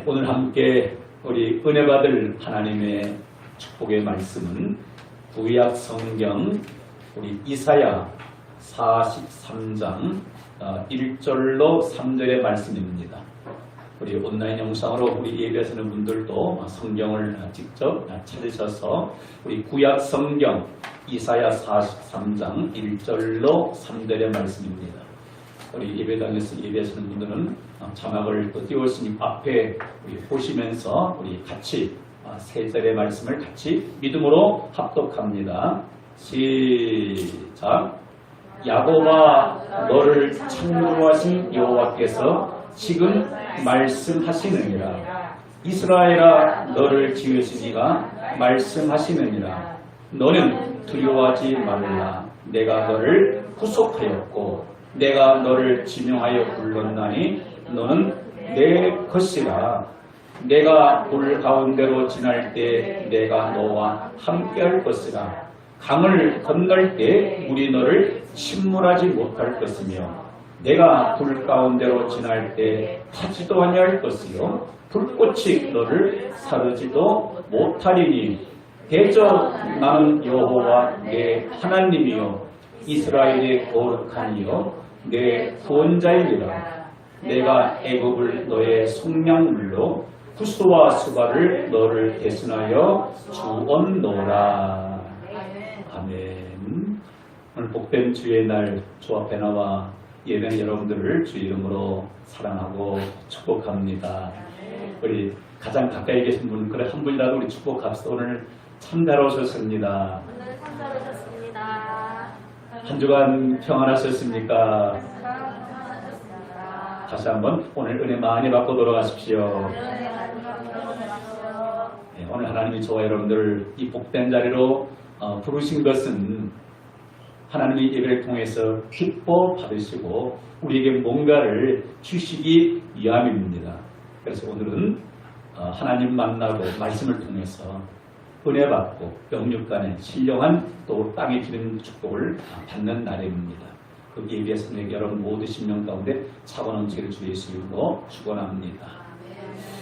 오늘 함께 우리 은혜 받을 하나님의 축복의 말씀은 구약 성경 우리 이사야 43장 1절로 3절의 말씀입니다. 우리 온라인 영상으로 우리 예배하시는 분들도 성경을 직접 찾으셔서 우리 구약 성경 이사야 43장 1절로 3절의 말씀입니다. 우리 예배당에서 예배하시는 분들은 자막을 또 띄웠으니 앞에 우리 보시면서 우리 같이 세 절의 말씀을 같이 믿음으로 합독합니다. 시작. 야곱아 너를 창조하신 여호와께서 지금 말씀하시느니라. 이스라엘아 너를 지으신 이가 말씀하시느니라. 너는 두려워하지 말라. 내가 너를 구속하였고 내가 너를 지명하여 불렀나니 너는 내 것이라. 내가 불 가운데로 지날 때 내가 너와 함께할 것이라. 강을 건널 때 물이 너를 침몰하지 못할 것이며 내가 불 가운데로 지날 때 타지도 아니할 것이요 불꽃이 너를 사르지도 못하리니 대저 나는 여호와 내 하나님이요 이스라엘의 거룩한 이요 내 구원자이니라. 내가 애굽을 너의 속량물로 구스와 수바를 너를 대신하여 주었노라. 아멘. 오늘 복된 주의 날 주 앞에 나와 예배한 여러분들을 주 이름으로 사랑하고 축복합니다. 우리 가장 가까이 계신 분 그래 한 분이라도 우리 축복합시다. 오늘 참 잘 오셨습니다. 오늘 참 잘 오셨습니다. 한 주간 평안하셨습니까? 다시 한번 오늘 은혜 많이 받고 돌아가십시오. 네, 오늘 하나님이 저와 여러분들을 이 복된 자리로 부르신 것은 하나님의 예배를 통해서 기뻐 받으시고 우리에게 뭔가를 주시기 위함입니다. 그래서 오늘은 하나님 만나고 말씀을 통해서 은혜 받고 영육간에 신령한 또 땅에 기름 축복을 받는 날입니다. 그 예비의 성령 여러분 모두 심령 가운데 차고 넘치기를 주 예수 이름으로 축원합니다.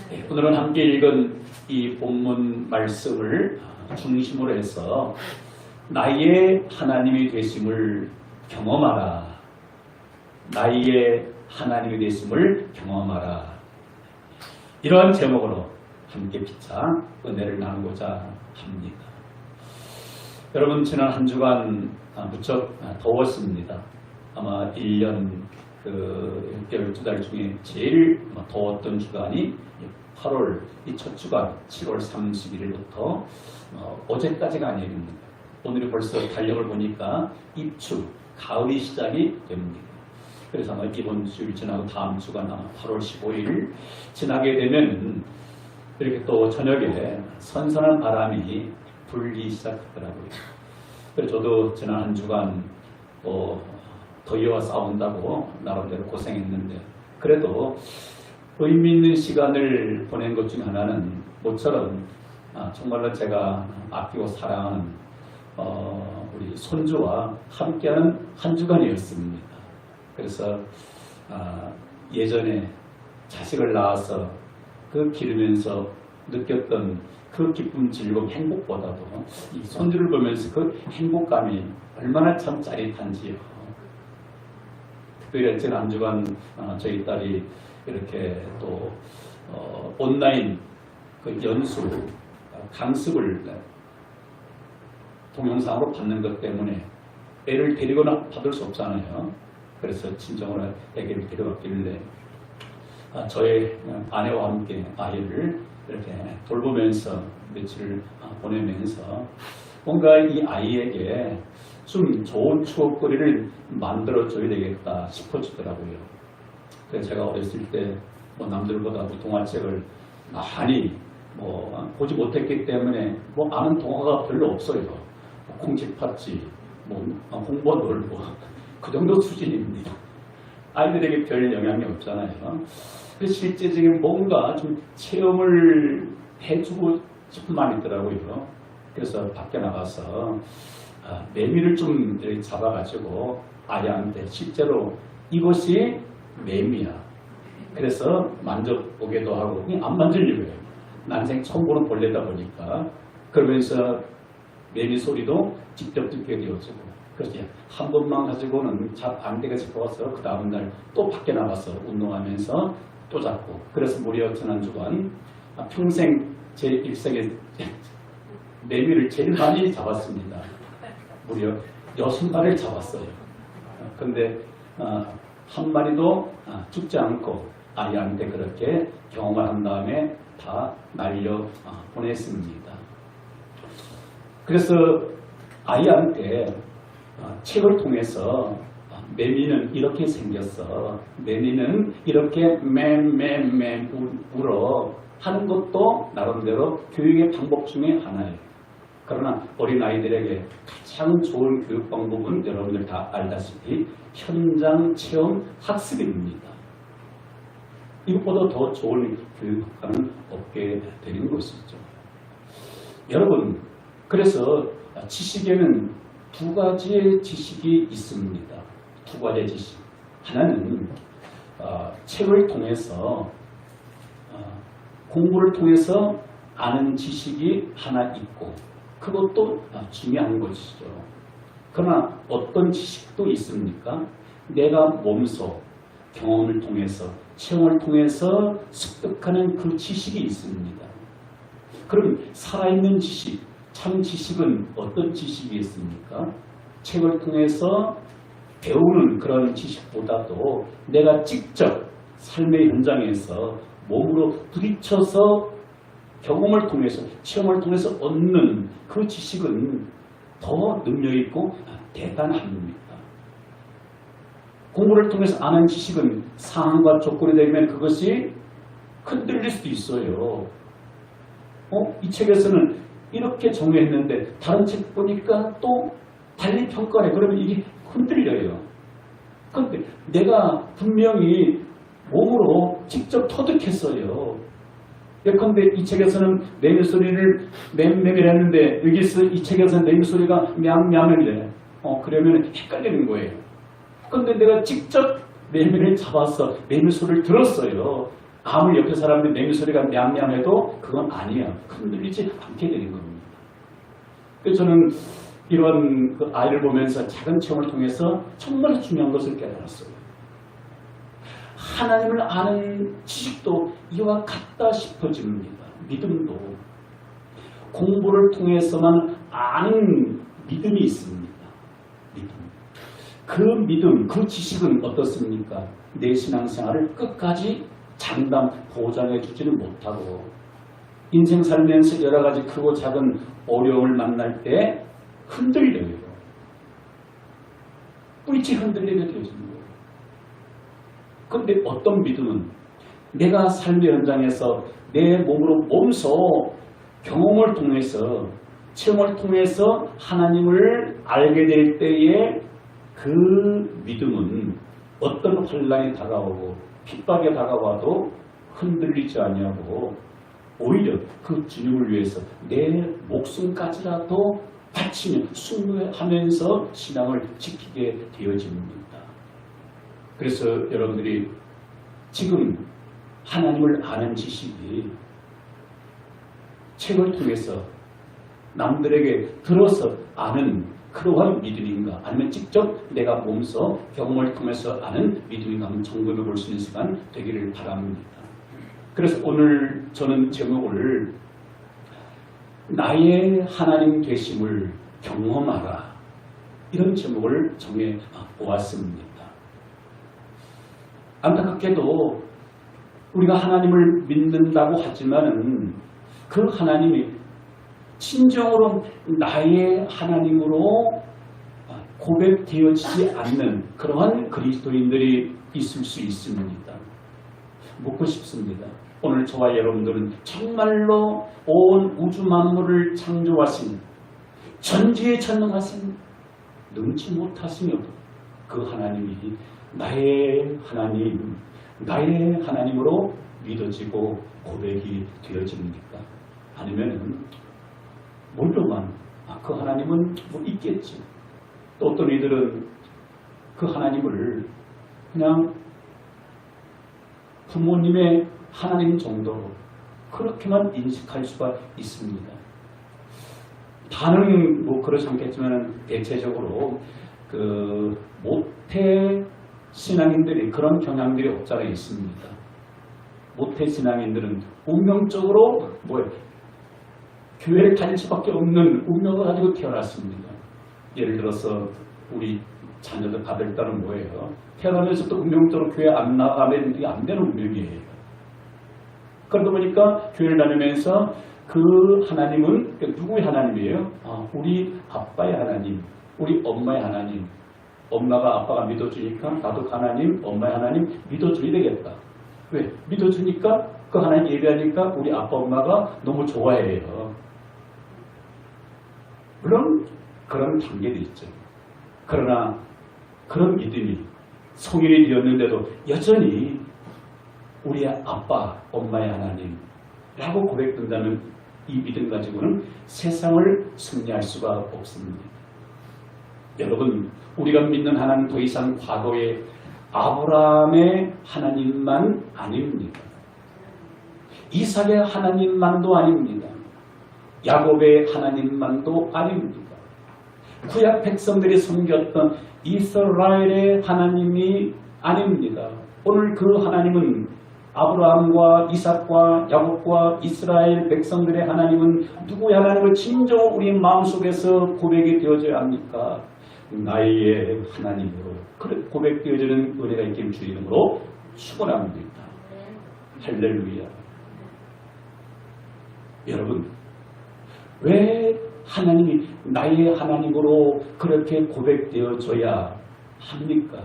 네, 오늘은 함께 읽은 이 본문 말씀을 중심으로 해서 나의 하나님이 되심을 경험하라. 나의 하나님이 되심을 경험하라. 이러한 제목으로 함께 피차 은혜를 나누고자 합니다. 여러분 지난 한 주간 무척 더웠습니다. 아마 1년 12달 중에 제일 더웠던 주간이 8월 이 첫 주간 7월 31일부터 어제까지가 아닙니다. 오늘이 벌써 달력을 보니까 입추, 가을이 시작이 됩니다. 그래서 아마 이번 주일 지나고 다음 주간 아마 8월 15일 지나게 되면 이렇게 또 저녁에 선선한 바람이 불기 시작하더라고요. 그래서 저도 지난 한 주간 더위와 싸운다고 나름대로 고생했는데 그래도 의미 있는 시간을 보낸 것 중 하나는 모처럼 정말로 제가 아끼고 사랑하는 우리 손주와 함께하는 한 주간이었습니다. 그래서 예전에 자식을 낳아서 그 기르면서 느꼈던 그 기쁨, 즐거움, 행복보다도 이 손주를 보면서 그 행복감이 얼마나 참 짜릿한지요. 특별히 지난 한 주간 저희 딸이 이렇게 또 온라인 그 연수 강습을 동영상으로 받는 것 때문에 애를 데리거나 받을 수 없잖아요. 그래서 친정으로 애기를 데려갔길래 저의 아내와 함께 아이를 이렇게 돌보면서 며칠 보내면서 뭔가 이 아이에게 좀 좋은 추억거리를 만들어줘야 되겠다 싶어지더라고요. 그래서 제가 어렸을 때 남들보다 동화책을 많이 보지 못했기 때문에 아는 동화가 별로 없어요. 콩쥐팥쥐, 홍보 놀고 그 정도 수준입니다. 아이들에게 별 영향이 없잖아요. 실제적인 뭔가 좀 체험을 해주고 싶은 마음이 있더라고요. 그래서 밖에 나가서 매미를 좀 잡아가지고 아이한테 실제로 이것이 매미야. 그래서 만져보기도 하고 그냥 안 만지려고 해요. 난생 처음 보는 벌레다 보니까. 그러면서 매미 소리도 직접 듣게 되어지고, 그래서 한 번만 가지고는 잘 안 되게 싶어서 그 다음날 또 밖에 나가서 운동하면서 또 잡고, 그래서 무려 지난주간 평생 제 일생에 매미를 제일 많이 잡았습니다. 무려 6마리를 잡았어요. 근데 한 마리도 죽지 않고 아이한테 그렇게 경험을 한 다음에 다 날려 보냈습니다. 그래서 아이한테 책을 통해서 매미는 이렇게 생겼어, 매미는 이렇게 맴 울어 하는 것도 나름대로 교육의 방법 중에 하나예요. 그러나 어린아이들에게 가장 좋은 교육 방법은 여러분들 다 알다시피 현장 체험 학습입니다. 이것보다 더 좋은 교육 효과는 없게 되는 것이죠. 여러분, 그래서 지식에는 두 가지의 지식이 있습니다. 두 가지의 지식. 하나는 책을 통해서 공부를 통해서 아는 지식이 하나 있고, 그것도 중요한 것이죠. 그러나 어떤 지식도 있습니까? 내가 몸소 경험을 통해서, 체험을 통해서 습득하는 그 지식이 있습니다. 그럼 살아있는 지식, 참 지식은 어떤 지식이 있습니까? 책을 통해서 배우는 그런 지식보다도 내가 직접 삶의 현장에서 몸으로 부딪혀서 경험을 통해서, 체험을 통해서 얻는 그 지식은 더 능력있고 대단합니다. 공부를 통해서 아는 지식은 상황과 조건이 되면 그것이 흔들릴 수도 있어요. 이 책에서는 이렇게 정의했는데 다른 책 보니까 또 달리 평가해. 그러면 이게 흔들려요. 그런데 내가 분명히 몸으로 직접 터득했어요. 예컨대 이 책에서는 매미 소리를 맴매미를 했는데 여기서 이 책에서는 매미 소리가 냠냠이래. 그러면 헷갈리는 거예요. 그런데 내가 직접 매미를 잡아서 매미 소리를 들었어요. 아무리 옆에 사람들이 매미 소리가 냠냠해도 그건 아니야. 흔들리지 않게 되는 겁니다. 그래서 저는 이런 그 아이를 보면서 작은 체험을 통해서 정말 중요한 것을 깨달았어요. 하나님을 아는 지식도 이와 같다 싶어집니다. 믿음도. 공부를 통해서만 아는 믿음이 있습니다. 믿음. 그 믿음, 그 지식은 어떻습니까? 내 신앙생활을 끝까지 장담, 보장해 주지는 못하고 인생 살면서 여러 가지 크고 작은 어려움을 만날 때 흔들려요. 뿌리치 흔들리게 되어지는 거예요. 그런데 어떤 믿음은 내가 삶의 현장에서 내 몸으로 몸소 경험을 통해서, 체험을 통해서 하나님을 알게 될 때에 그 믿음은 어떤 환난이 다가오고 핍박이 다가와도 흔들리지 아니하고 오히려 그 주님을 위해서 내 목숨까지라도 바치며 순교하면서 신앙을 지키게 되어집니다. 그래서 여러분들이 지금 하나님을 아는 지식이 책을 통해서 남들에게 들어서 아는 그러한 믿음인가, 아니면 직접 내가 몸소 경험을 통해서 아는 믿음인가 한번 점검해 볼 수 있는 시간 되기를 바랍니다. 그래서 오늘 저는 제목을 나의 하나님 되심을 경험하라, 이런 제목을 정해 보았습니다. 안타깝게도 우리가 하나님을 믿는다고 하지만은 그 하나님이 진정으로 나의 하나님으로 고백되어지지 않는 그러한 그리스도인들이 있을 수 있습니다. 묻고 싶습니다. 오늘 저와 여러분들은 정말로 온 우주 만물을 창조하신, 전지에 전능하신, 능치 못하시며 그 하나님이 나의 하나님, 나의 하나님으로 믿어지고 고백이 되어집니까? 아니면 물로만 그 하나님은 뭐 있겠지. 또 어떤 이들은 그 하나님을 그냥 부모님의 하나님 정도로 그렇게만 인식할 수가 있습니다. 다는 뭐 그렇지 않겠지만 대체적으로 그 모태 신앙인들이 그런 경향들이 없잖아 있습니다. 모태 신앙인들은 운명적으로 교회를 다닐 수밖에 없는 운명을 가지고 태어났습니다. 예를 들어서 우리 자녀들 받을 딸은 뭐예요? 태어나면서도 운명적으로 교회 안 나가면 이게 안 되는 운명이에요. 그러다 보니까 교회를 다니면서 그 하나님은 누구의 하나님이에요? 우리 아빠의 하나님, 우리 엄마의 하나님. 엄마가 아빠가 믿어주니까 나도 하나님, 엄마의 하나님 믿어줘야 되겠다. 왜? 믿어주니까 그 하나님 예배하니까 우리 아빠 엄마가 너무 좋아해요. 물론 그런 단계도 있죠. 그러나 그런 믿음이 성인이 되었는데도 여전히 우리 아빠, 엄마의 하나님라고 고백된다면 이 믿음 가지고는 세상을 승리할 수가 없습니다. 여러분, 우리가 믿는 하나님 더 이상 과거의 아브라함의 하나님만 아닙니다. 이삭의 하나님만도 아닙니다. 야곱의 하나님만도 아닙니다. 구약 백성들이 섬겼던 이스라엘의 하나님이 아닙니다. 오늘 그 하나님은 아브라함과 이삭과 야곱과 이스라엘 백성들의 하나님은 누구의 하나님을 진정으로 우리 마음속에서 고백이 되어져야 합니까? 나의 하나님으로 고백되어지는 은혜가 있기를 주 이름으로 축원합니다. 할렐루야. 여러분, 왜 하나님이 나의 하나님으로 그렇게 고백되어져야 합니까?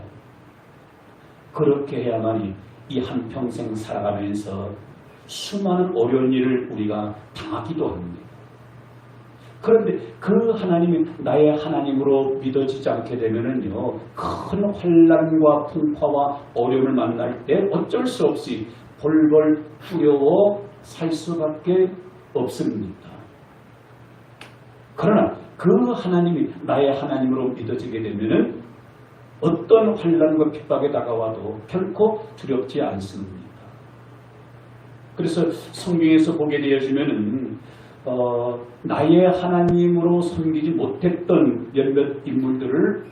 그렇게 해야만이 이 한평생 살아가면서 수많은 어려운 일을 우리가 당하기도 합니다. 그런데 그 하나님이 나의 하나님으로 믿어지지 않게 되면은요, 큰 환난과 풍파와 어려움을 만날 때 어쩔 수 없이 벌벌 두려워 살 수밖에 없습니다. 그러나 그 하나님이 나의 하나님으로 믿어지게 되면은 어떤 환난과 핍박에 다가와도 결코 두렵지 않습니다. 그래서 성경에서 보게 되어지면은 나의 하나님으로 섬기지 못했던 몇몇 인물들을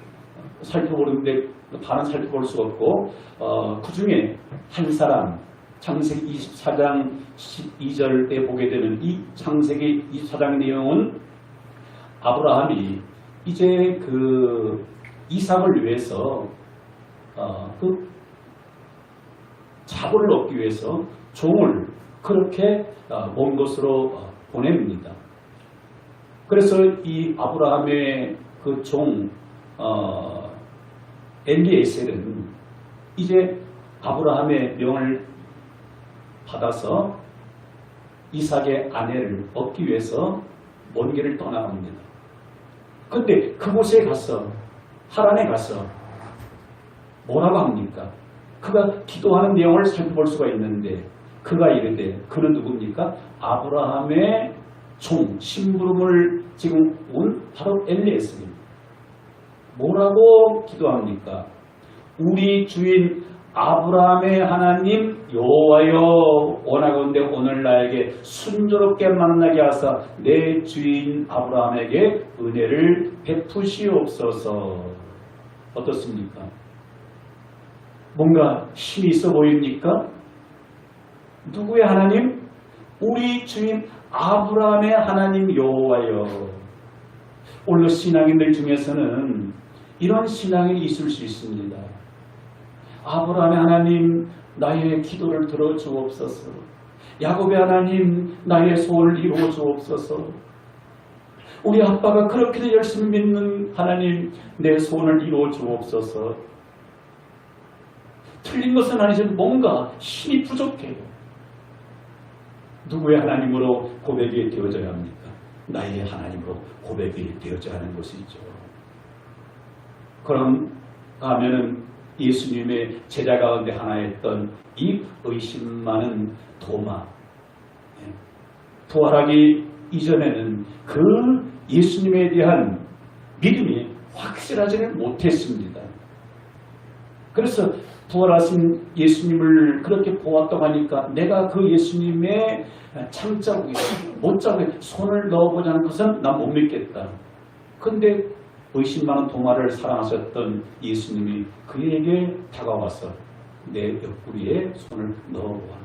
살펴보는데 다는 살펴볼 수 없고 그 중에 한 사람 창세기 24장 12절에 보게 되는 이 창세기 24장 내용은 아브라함이 이제 그 이삭을 위해서 그 자고를 얻기 위해서 종을 그렇게 먼 곳으로 보냅니다. 그래서 이 아브라함의 그 종 엘리에셀은 이제 아브라함의 명을 받아서 이삭의 아내를 얻기 위해서 먼 길을 떠나갑니다. 그런데 그곳에 가서 하란에 가서 뭐라고 합니까? 그가 기도하는 내용을 살펴볼 수가 있는데 그가 이르되 그는 누굽니까? 아브라함의 종, 심부름을 지금 온 바로 엘리에셀입니다. 뭐라고 기도합니까? 우리 주인 아브라함의 하나님 여호와여 원하건대 오늘 나에게 순조롭게 만나게 하사 내 주인 아브라함에게 은혜를 베푸시옵소서. 어떻습니까? 뭔가 힘이 있어 보입니까? 누구의 하나님? 우리 주인 아브라함의 하나님 여호와여. 오늘 신앙인들 중에서는 이런 신앙이 있을 수 있습니다. 아브라함의 하나님 나의 기도를 들어주옵소서. 야곱의 하나님 나의 소원을 이루어 주옵소서. 우리 아빠가 그렇게 열심히 믿는 하나님 내 소원을 이루어 주옵소서. 틀린 것은 아니지만 뭔가 힘이 부족해요. 누구의 하나님으로 고백이 되어져야 합니까? 나의 하나님으로 고백이 되어져야 하는 것이죠. 그럼 하면은 예수님의 제자 가운데 하나였던 이 의심 많은 도마, 부활하기 이전에는 그 예수님에 대한 믿음이 확실하지는 못했습니다. 그래서 부활하신 예수님을 그렇게 보았다고 하니까 내가 그 예수님의 창자국에 못자국에 손을 넣어보자는 것은 난 못 믿겠다. 근데 의심 많은 도마를 사랑하셨던 예수님이 그에게 다가와서 내 옆구리에 손을 넣어보아라.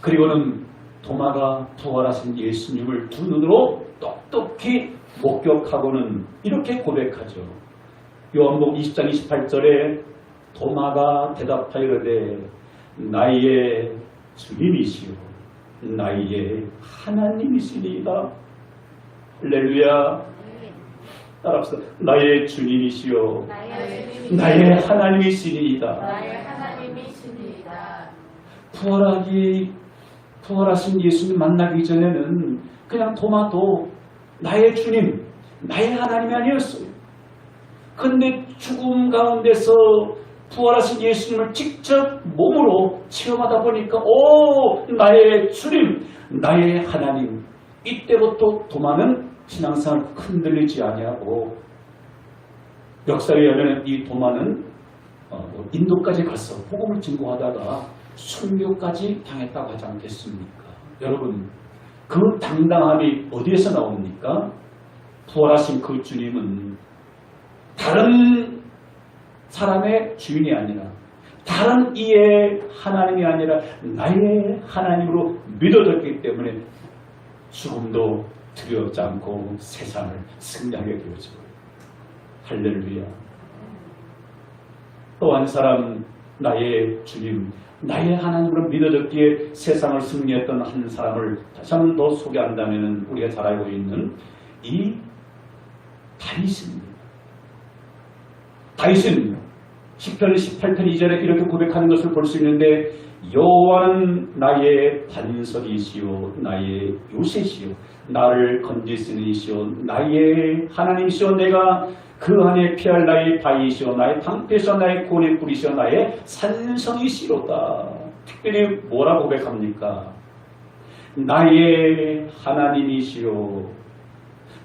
그리고는 도마가 부활하신 예수님을 두 눈으로 똑똑히 목격하고는 이렇게 고백하죠. 요한복음 20장 28절에 도마가 대답하여 이르되 나의 주님이시오 나의 하나님이시니이다. 할렐루야. 따라합시다. 나의 주님이시오 나의 하나님이시니이다. 부활하신 예수님 만나기 전에는 그냥 도마도 나의 주님, 나의 하나님이 아니었어요. 근데 죽음 가운데서 부활하신 예수님을 직접 몸으로 체험하다 보니까 나의 주님, 나의 하나님. 이때부터 도마는 신앙생활 흔들리지 아니하고 역사에 의하면 이 도마는 인도까지 가서 복음을 증거하다가 순교까지 당했다고 하지 않겠습니까? 여러분, 그 당당함이 어디에서 나옵니까? 부활하신 그 주님은 다른 사람의 주인이 아니라 다른 이의 하나님이 아니라 나의 하나님으로 믿어졌기 때문에 죽음도 두려워하지 않고 세상을 승리하게 되어져. 할렐루야. 또 한 사람 나의 주님 나의 하나님으로 믿어졌기에 세상을 승리했던 한 사람을 다시 한 번 더 소개한다면 우리가 잘 알고 있는 이 다윗입니다. 다윗은 시편 18편 2절에 이렇게 고백하는 것을 볼 수 있는데 여호와는 나의 반석이시오 나의 요새시오 나를 건지시는 이시오 나의 하나님이시오 내가 그 안에 피할 나의 바위시오 나의 방패시오 나의 구원의 뿌리시오 나의 산성이시로다. 특별히 뭐라고 고백합니까? 나의 하나님이시오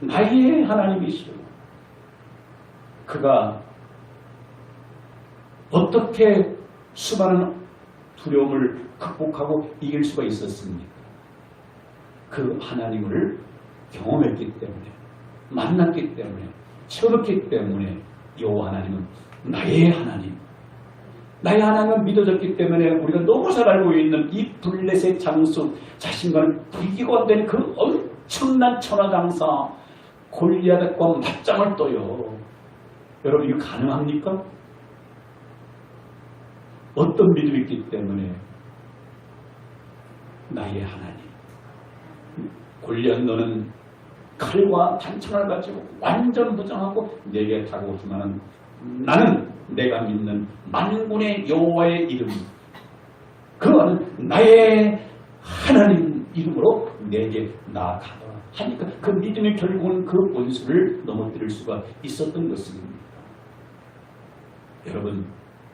나의 하나님이시오. 그가 어떻게 수많은 두려움을 극복하고 이길 수가 있었습니까? 그 하나님을 경험했기 때문에 만났기 때문에 체험했기 때문에 여호와 하나님은 나의 하나님 나의 하나님은 믿어졌기 때문에 우리가 너무 잘 알고 있는 이 블레셋 장수 자신과는 비교가 안 되는 그 엄청난 천하장사 골리앗과 맞짱을 떠요. 여러분 이거 가능합니까? 어떤 믿음이 있기 때문에 나의 하나님 골리앗 너는 칼과 단창을 가지고 완전 무장하고 내게 다가오지만 나는 내가 믿는 만군의 여호와의 이름 그는 나의 하나님 이름으로 내게 나아가더라 하니까 그 믿음이 결국은 그 원수를 넘어뜨릴 수가 있었던 것입니다. 여러분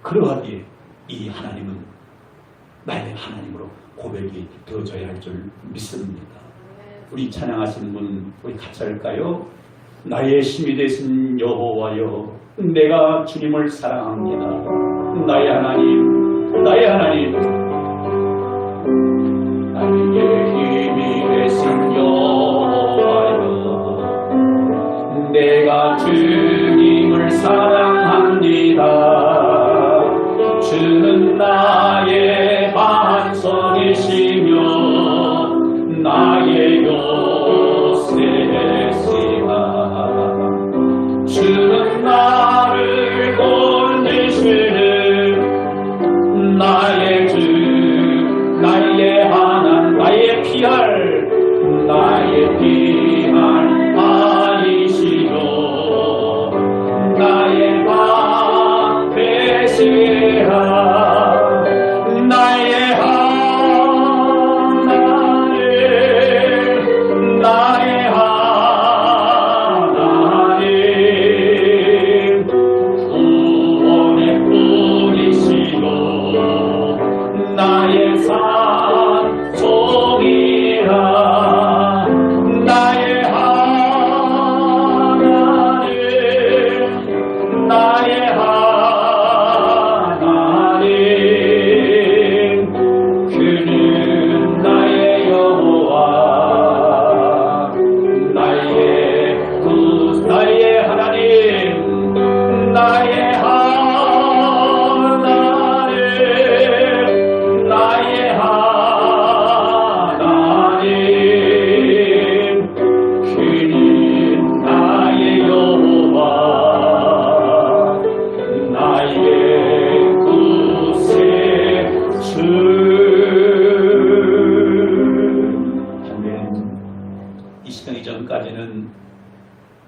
그러하기에 이 하나님은 나의 하나님으로 고백이 되어져야 할 줄 믿습니다. 우리 찬양하시는 분 우리 같이 할까요? 나의 힘이 되신 여호와여 내가 주님을 사랑합니다. 나의 하나님 나의 하나님 나의 힘이 되신 여호와여 내가 주님을 사랑합니다. 주는 나의 반석이시며 나의 요새시라. 주는 나를 건지시는 나의 주 나의 하나님 나의 피할 바위시요 나의 방패시라 나의 주는 나의 여호와 나의 하나님 나의 하나님 나의 하나님 주는 나의 여호와 나의 구세주 이 시간 이전까지는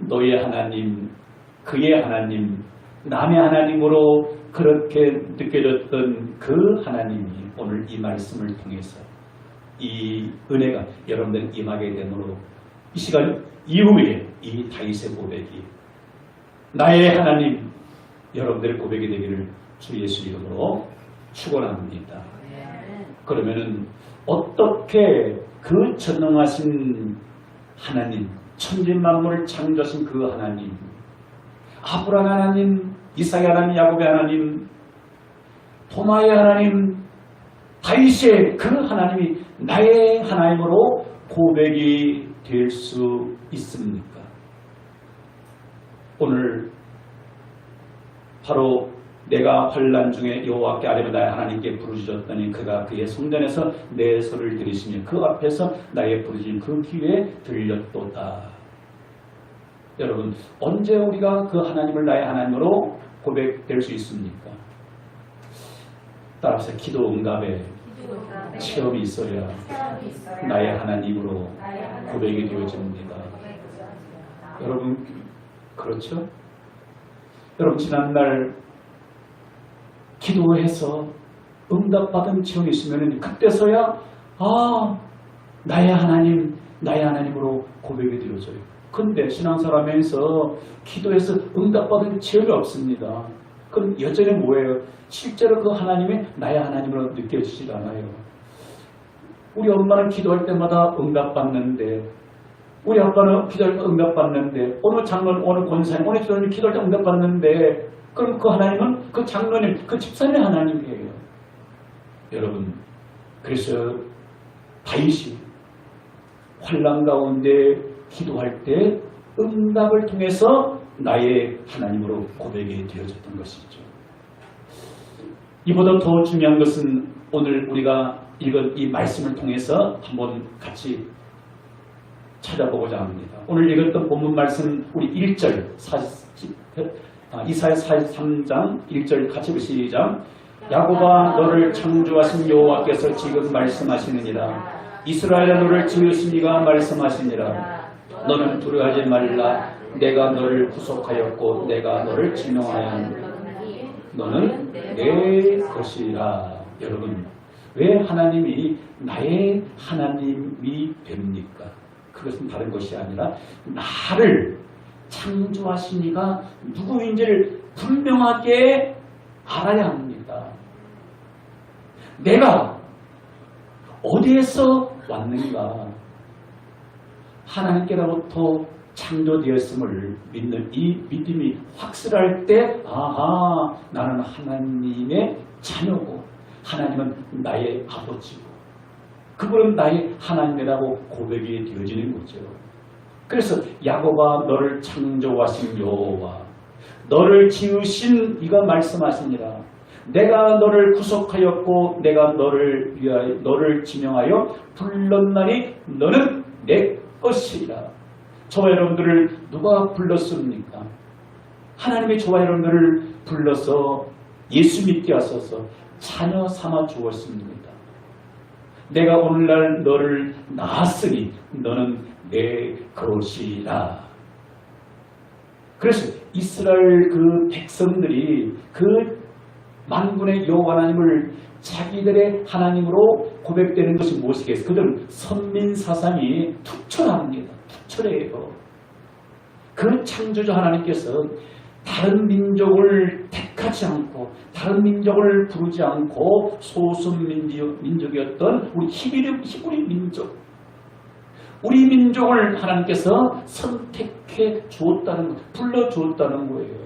너의 하나님, 그의 하나님, 남의 하나님으로 그렇게 느껴졌던 그 하나님이 오늘 이 말씀을 통해서 이 은혜가 여러분들 임하게 되므로 이 시간 이후에 이 다윗의 고백이 나의 하나님 여러분들의 고백이 되기를 주 예수 이름으로 축원합니다. 그러면은 어떻게 그 전능하신 하나님, 천지만물을 창조하신 그 하나님, 아브라함 하나님, 이삭의 하나님, 야곱의 하나님, 도마의 하나님, 다윗의 그 하나님이 나의 하나님으로 고백이 될 수 있습니까? 오늘 바로 내가 환난 중에 여호와께 아뢰며 나의 하나님께 부르짖었더니 그가 그의 성전에서 내 소리를 들으시며 그 앞에서 나의 부르짖음 그 귀에 들렸도다. 여러분, 언제 우리가 그 하나님을 나의 하나님으로 고백될 수 있습니까? 따라서 기도 응답에 체험이 있어야 나의 하나님으로 고백이 되어집니다. 여러분, 그렇죠? 여러분, 지난날 기도해서 응답받은 체험이 있으면 그때서야 나의 하나님, 나의 하나님으로 고백이 되어져요. 근데 신앙생활하면서 기도해서 응답받은 체험이 없습니다. 그럼 여전히 뭐예요? 실제로 그 하나님이 나의 하나님으로 느껴지지 않아요. 우리 엄마는 기도할 때마다 응답받는데, 우리 아빠는 기도할 때 응답받는데, 어느 장로는, 어느 권사님, 어느 기도님 기도할 때 응답받는데, 그럼 그 하나님은 그 장로님, 그 집사님의 하나님이에요. 여러분, 그래서 다윗이 환난 가운데 기도할 때 응답을 통해서 나의 하나님으로 고백이 되어졌던 것이죠. 이보다 더 중요한 것은 오늘 우리가 읽은 이 말씀을 통해서 한번 같이 찾아보고자 합니다. 오늘 읽었던 본문 말씀 우리 1절 이사야 43장 1절 같이 시작. 야곱아 너를 창조하신 여호와께서 지금 말씀하시느니라. 이스라엘아 너를 지으신 이가 말씀하시니라. 너는 두려워하지 말라. 내가 너를 구속하였고 내가 너를 지명하였노니 너는 내 것이라. 여러분, 왜 하나님이 나의 하나님이 됩니까? 그것은 다른 것이 아니라 나를 창조하신 이가 누구인지를 분명하게 알아야 합니다. 내가 어디에서 왔는가? 하나님께로부터 창조되었음을 믿는 이 믿음이 확실할 때 나는 하나님의 자녀고 하나님은 나의 아버지고 그분은 나의 하나님이라고 고백이 되어지는 거죠. 그래서 야곱아 너를 창조하신 여호와 너를 지으신 이가 말씀하시니라. 내가 너를 구속하였고 내가 너를 위하여 너를 지명하여 불렀나니 너는 내 것이라. 저와 여러분들을 누가 불렀습니까? 하나님이 저와 여러분들을 불러서 예수 믿게 하셔서 자녀 삼아 주었습니다. 내가 오늘날 너를 낳았으니 너는 내 것이라. 그래서 이스라엘 그 백성들이 그 만군의 여호와 하나님을 자기들의 하나님으로 고백되는 것이 무엇이겠어요? 그들은 선민사상이 투철합니다. 투철해요. 그 창조주 하나님께서 다른 민족을 택하지 않고 다른 민족을 부르지 않고 소수 민족이었던 우리 히브리 민족, 우리 민족을 하나님께서 선택해 주었다는 것, 불러 주었다는 거예요.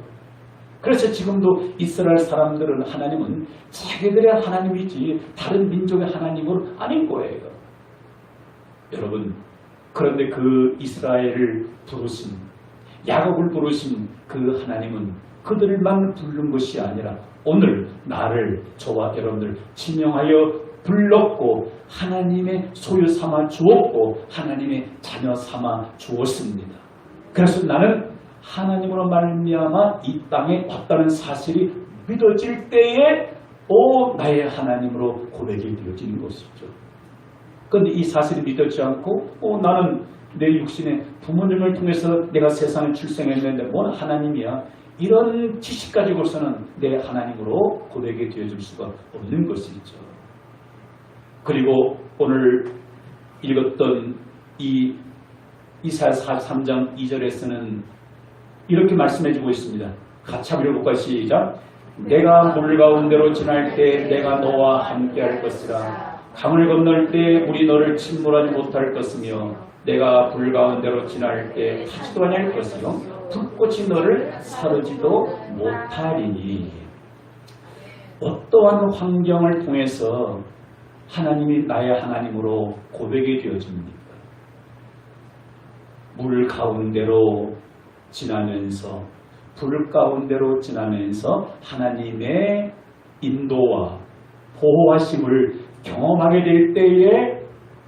그래서 지금도 이스라엘 사람들은 하나님은 자기들의 하나님이지 다른 민족의 하나님은 아닌 거예요. 여러분, 그런데 그 이스라엘을 부르신, 야곱을 부르신 그 하나님은 그들만 부른 것이 아니라 오늘 나를, 저와 여러분들 지명하여 불렀고 하나님의 소유 삼아 주었고 하나님의 자녀 삼아 주었습니다. 그래서 나는 하나님으로 말미암아 이 땅에 왔다는 사실이 믿어질 때에 나의 하나님으로 고백이 되어지는 것이죠. 그런데 이 사실이 믿어지지 않고 나는 내 육신의 부모님을 통해서 내가 세상에 출생했는데 뭔 하나님이야, 이런 지식 가지고서는 내 하나님으로 고백이 되어질 수가 없는 것이죠. 그리고 오늘 읽었던 이 이사야 43장 2절에서는 이렇게 말씀해주고 있습니다. 같이 한번 읽어볼까요? 시작. 내가 물 가운데로 지날 때 내가 너와 함께할 것이라. 강을 건널 때 물이 너를 침몰하지 못할 것이며 내가 불 가운데로 지날 때 타지도 아니할 것이요 불꽃이 너를 사르지도 못하리니. 어떠한 환경을 통해서 하나님이 나의 하나님으로 고백이 되어집니까? 물 가운데로 지나면서, 불 가운데로 지나면서 하나님의 인도와 보호하심을 경험하게 될 때에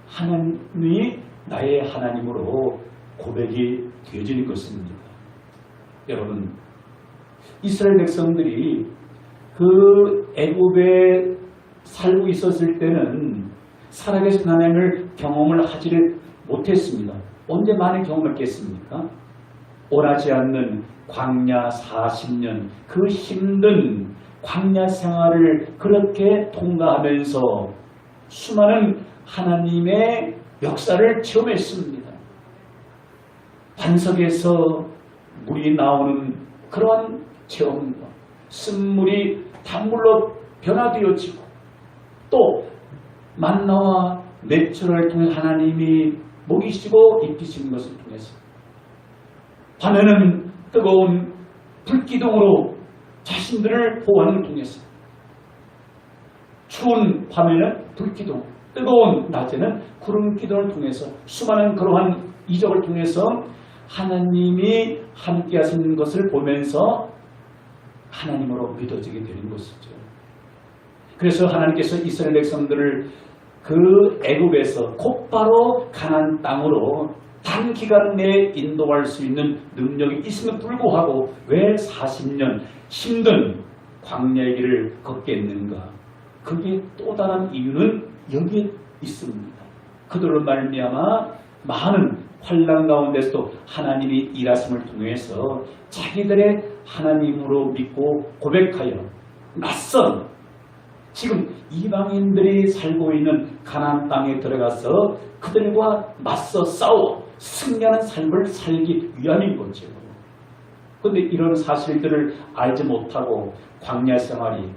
하나님이 나의 하나님으로 고백이 되어지는 것입니다. 여러분, 이스라엘 백성들이 그 애굽에 살고 있었을 때는 살아계신 하나님을 경험을 하지를 못했습니다. 언제 많이 경험했겠습니까? 원하지 않는 광야 40년, 그 힘든 광야 생활을 그렇게 통과하면서 수많은 하나님의 역사를 체험했습니다. 반석에서 물이 나오는 그런 체험과 쓴물이 단물로 변화되어지고 또 만나와 매출을 통해 하나님이 먹이시고 입히시는 것을 통해서 밤에는 뜨거운 불기둥으로 자신들을 보호하는 것을 통해서 추운 밤에는 불기둥, 뜨거운 낮에는 구름기둥을 통해서 수많은 그러한 이적을 통해서 하나님이 함께 하시는 것을 보면서 하나님으로 믿어지게 되는 것이죠. 그래서 하나님께서 이스라엘 백성들을 그 애굽에서 곧바로 가나안 땅으로 단기간 내에 인도할 수 있는 능력이 있음에도 불구하고 왜 40년 힘든 광야의 길을 걷게 했는가? 그게 또 다른 이유는 여기에 있습니다. 그들로 말미암아 많은 환난 가운데서도 하나님이 일하심을 통해서 자기들의 하나님으로 믿고 고백하여 낯선 지금 이방인들이 살고 있는 가나안 땅에 들어가서 그들과 맞서 싸워 승리하는 삶을 살기 위함인 거죠. 그런데 이런 사실들을 알지 못하고 광야 생활이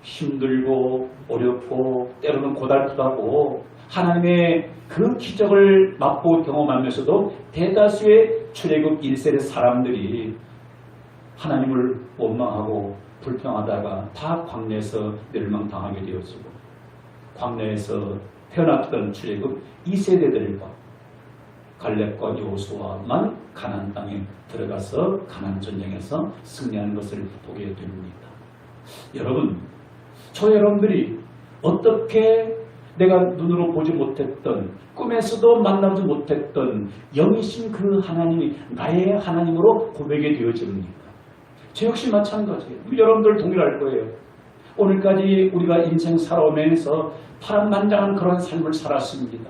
힘들고 어렵고 때로는 고달프도 하고 하나님의 그 기적을 맛보고 경험하면서도 대다수의 출애굽 1세대 사람들이 하나님을 원망하고 불평하다가 다 광야에서 멸망당하게 되어지고 광야에서 태어났던 출애굽 2세대들과 갈렙과 여호수아만 가나안 땅에 들어가서 가나안 전쟁에서 승리하는 것을 보게 됩니다. 여러분, 저 여러분들이 어떻게 내가 눈으로 보지 못했던 꿈에서도 만나지 못했던 영이신 그 하나님이 나의 하나님으로 고백이 되어집니까? 저 역시 마찬가지예요. 여러분들 동일할 거예요. 오늘까지 우리가 인생 살아오면서 파란만장한 그런 삶을 살았습니다.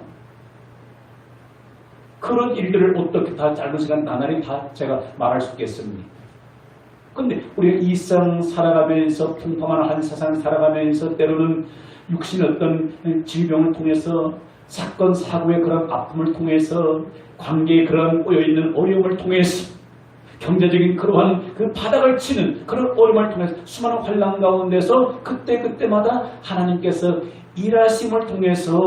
그런 일들을 어떻게 다 짧은 시간 나날이 다 제가 말할 수 있겠습니까? 그런데 우리가 이 세상 살아가면서 평범한 한 세상 살아가면서 때로는 육신의 어떤 질병을 통해서 사건 사고의 그런 아픔을 통해서 관계의 그런 꼬여있는 어려움을 통해서 경제적인 그러한 그 바닥을 치는 그런 어려움을 통해서 수많은 환난 가운데서 그때마다 하나님께서 일하심을 통해서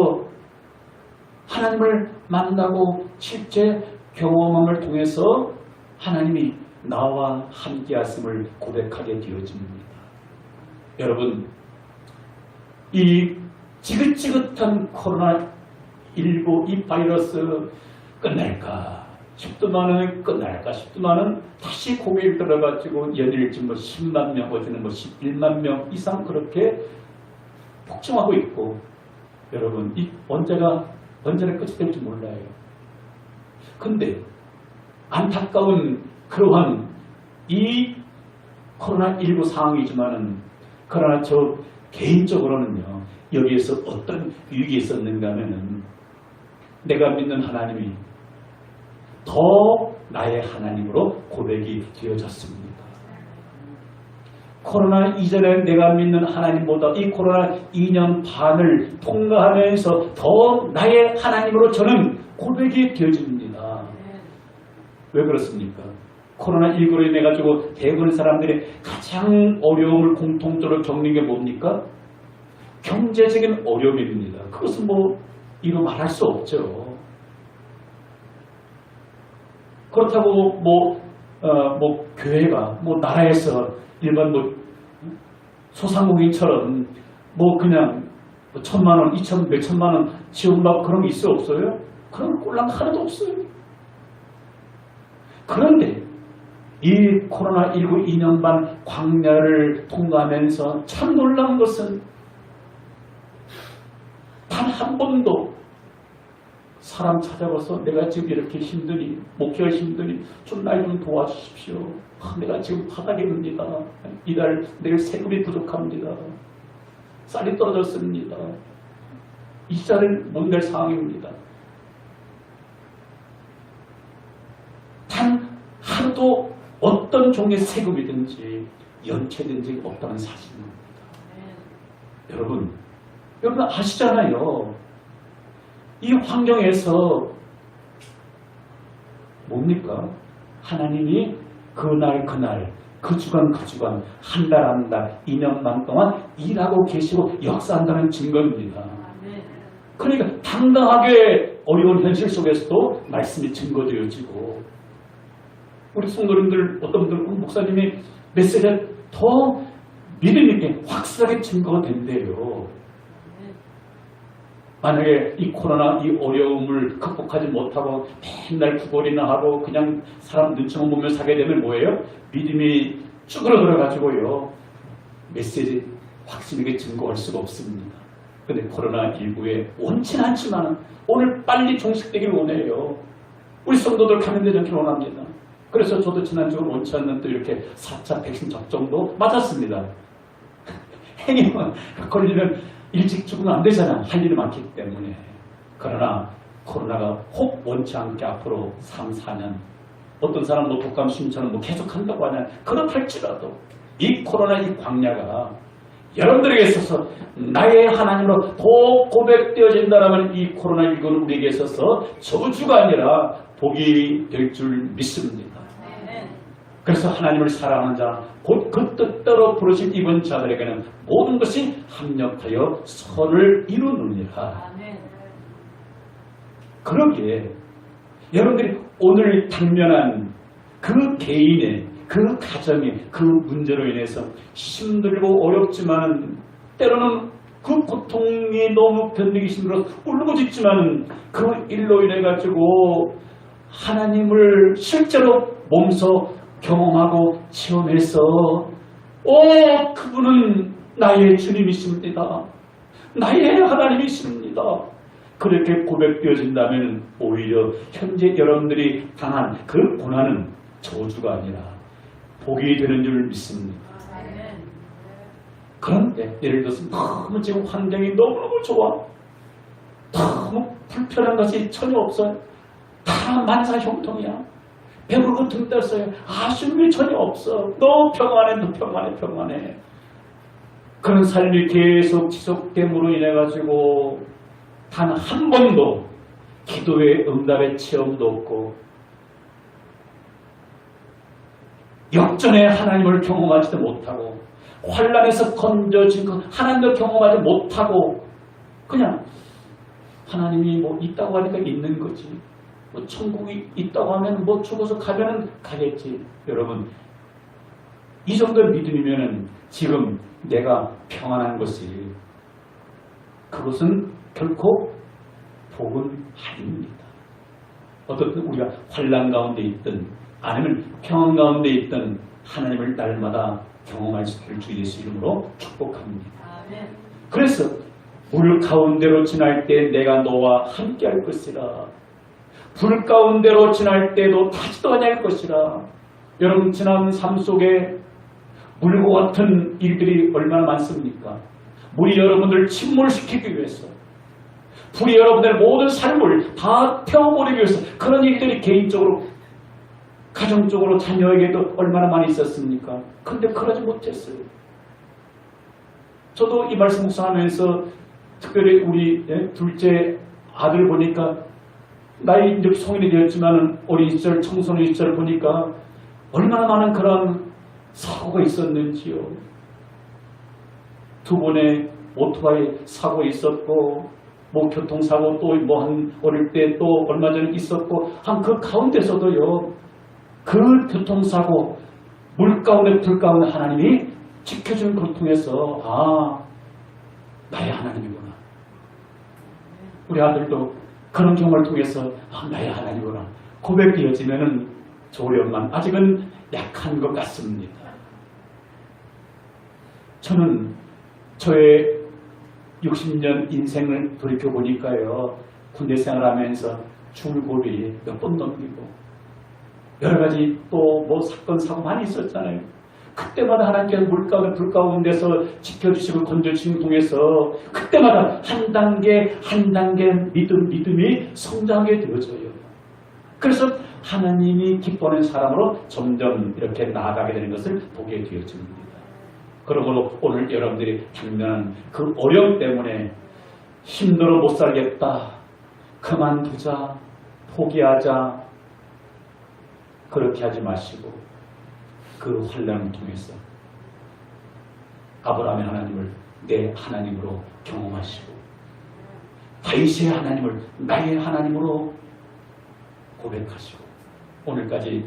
하나님을 만나고 실제 경험함을 통해서 하나님이 나와 함께하심을 고백하게 되어집니다. 여러분, 이 지긋지긋한 코로나19 이 바이러스 끝날까 싶더만은 끝날까 싶더만은 다시 고개를 들어가지고 연일지 10만 명, 어제는 11만 명 이상 그렇게 폭증하고 있고, 여러분, 이 언제나 끝이 될지 몰라요. 근데 안타까운 그러한 이 코로나19 상황이지만은, 그러나 저 개인적으로는요, 여기에서 어떤 유익이 있었는가 하면은, 내가 믿는 하나님이 더 나의 하나님으로 고백이 되어졌습니다. 코로나 이전에 내가 믿는 하나님보다 이 코로나 2년 반을 통과하면서 더 나의 하나님으로 저는 고백이 되어집니다. 왜 그렇습니까? 코로나19로 인해 가지고 대부분 사람들이 가장 어려움을 공통적으로 겪는 게 뭡니까? 경제적인 어려움입니다. 그것은 이루 말할 수 없죠. 그렇다고 교회가 나라에서 일반 소상공인처럼 그냥 1,000만 원, 2천, 몇천만 원 지원받고 그런 게 있어요, 없어요? 그런 꼴랑 하나도 없어요. 그런데 이 코로나19 2년 반 광야를 통과하면서 참 놀라운 것은 단 한 번도 사람 찾아가서 내가 지금 이렇게 힘드니, 목회가 힘드니 좀 날 좀 도와주십시오. 내가 지금 바닥입니다. 이달 내일 세금이 부족합니다. 쌀이 떨어졌습니다. 이 쌀을 못 낼 상황입니다. 단 하루도 어떤 종의 세금이든지 연체된 적 없다는 사실입니다. 여러분 아시잖아요. 이 환경에서 뭡니까? 하나님이 그날 그 주간 한 달 2년 반 동안 일하고 계시고 역사한다는 증거입니다. 그러니까 당당하게 어려운 현실 속에서도 말씀이 증거되어지고, 우리 성도님들 어떤 분들은 목사님이 메시지를 더 믿음 있게 확실하게 증거가 된대요. 만약에 이 코로나 이 어려움을 극복하지 못하고 맨날 구걸이나 하고 그냥 사람 눈치만 보며 사게 되면 뭐예요? 믿음이 쭈그러들어가지고요, 메시지 확실하게 증거할 수가 없습니다. 그런데 코로나19에 원치는 않지만 오늘 빨리 종식되길 원해요. 우리 성도들 감염되지 않길 원합니다. 그래서 저도 지난주에 원치 않는 또 이렇게 4차 백신 접종도 맞았습니다. 행위만 걸리면 일찍 죽으면 안 되잖아. 할 일이 많기 때문에. 그러나 코로나가 혹 원치 않게 앞으로 3, 4년 어떤 사람 독감 심처럼 계속 한다고 하냐. 그렇할지라도 이 코로나 이 광야가 여러분들에게 있어서 나의 하나님으로 더 고백되어진다면 이 코로나19는 우리에게 있어서 저주가 아니라 복이 될 줄 믿습니다. 그래서 하나님을 사랑하는 자, 곧 그 뜻대로 부르신 이번 자들에게는 모든 것이 합력하여 선을 이루느니라. 그러기에 여러분들이 오늘 당면한 그 개인의, 그 가정의 그 문제로 인해서 힘들고 어렵지만, 때로는 그 고통이 너무 견디기 힘들어서 울부짖지만 그 일로 인해 가지고 하나님을 실제로 몸소 경험하고 체험해서 그분은 나의 주님이십니다. 나의 하나님이십니다. 그렇게 고백되어진다면 오히려 현재 여러분들이 당한 그 고난은 저주가 아니라 복이 되는 줄 믿습니다. 그런데 예를 들어서 너무 지금 환경이 너무너무 좋아, 너무 불편한 것이 전혀 없어요. 다 만사형통이야. 배부르고 등 떴어요. 아쉬운 게 전혀 없어. 너 평안해. 그런 삶이 계속 지속됨으로 인해 가지고 단 한 번도 기도의 응답의 체험도 없고, 역전의 하나님을 경험하지도 못하고, 환란에서 건져진 것 하나님도 경험하지 못하고, 그냥 하나님이 있다고 하니까 있는 거지. 뭐 천국이 있다고 하면 뭐 죽어서 가면은 가겠지. 여러분, 이 정도 믿음이면은 지금 내가 평안한 것이 그것은 결코 복은 아닙니다. 어떻든 우리가 환난 가운데 있든 아니면 평안 가운데 있든 하나님을 날마다 경험할 수 있기를 주 예수 이름으로 축복합니다. 그래서 물 가운데로 지날 때 내가 너와 함께 할 것이라. 불 가운데로 지날 때도 타지도 아니할 것이라. 여러분, 지난 삶 속에 물과 같은 일들이 얼마나 많습니까? 물이 여러분들을 침몰시키기 위해서, 불이 여러분들의 모든 삶을 다 태워버리기 위해서 그런 일들이 개인적으로, 가정적으로, 자녀에게도 얼마나 많이 있었습니까? 근데 그러지 못했어요. 저도 이 말씀 묵상하면서 특별히 우리 둘째 아들 보니까 나이 이제 성인이 되었지만 어린 시절, 청소년 시절 보니까 얼마나 많은 그런 사고가 있었는지요. 2번의 오토바이 사고 있었고, 뭐 교통사고 또 뭐 한 어릴 때 또 얼마 전에 있었고, 한 그 가운데서도요, 그 교통사고, 물 가운데 불 가운데 하나님이 지켜주는 걸 통해서 아, 나의 하나님이구나. 우리 아들도 그런 경험을 통해서 아, 나의 하나님이구나 고백되어지면은 좋으련만 아직은 약한 것 같습니다. 저는 저의 60년 인생을 돌이켜보니까요, 군대 생활하면서 줄골이 몇 번 넘기고 여러 가지 또 뭐 사건 사고 많이 있었잖아요. 그때마다 하나님께서 물 가운데 불 가운데서 지켜주시고 건져주시는 통해서 그때마다 한 단계 한 단계 믿음이 성장하게 되어져요. 그래서 하나님이 기뻐하는 사람으로 점점 이렇게 나아가게 되는 것을 보게 되어집니다. 그러므로 오늘 여러분들이 당면한 그 어려움 때문에 힘들어 못 살겠다, 그만두자, 포기하자, 그렇게 하지 마시고 그 환난을 통해서 아브라함의 하나님을 내 하나님으로 경험하시고 다윗의 하나님을 나의 하나님으로 고백하시고 오늘까지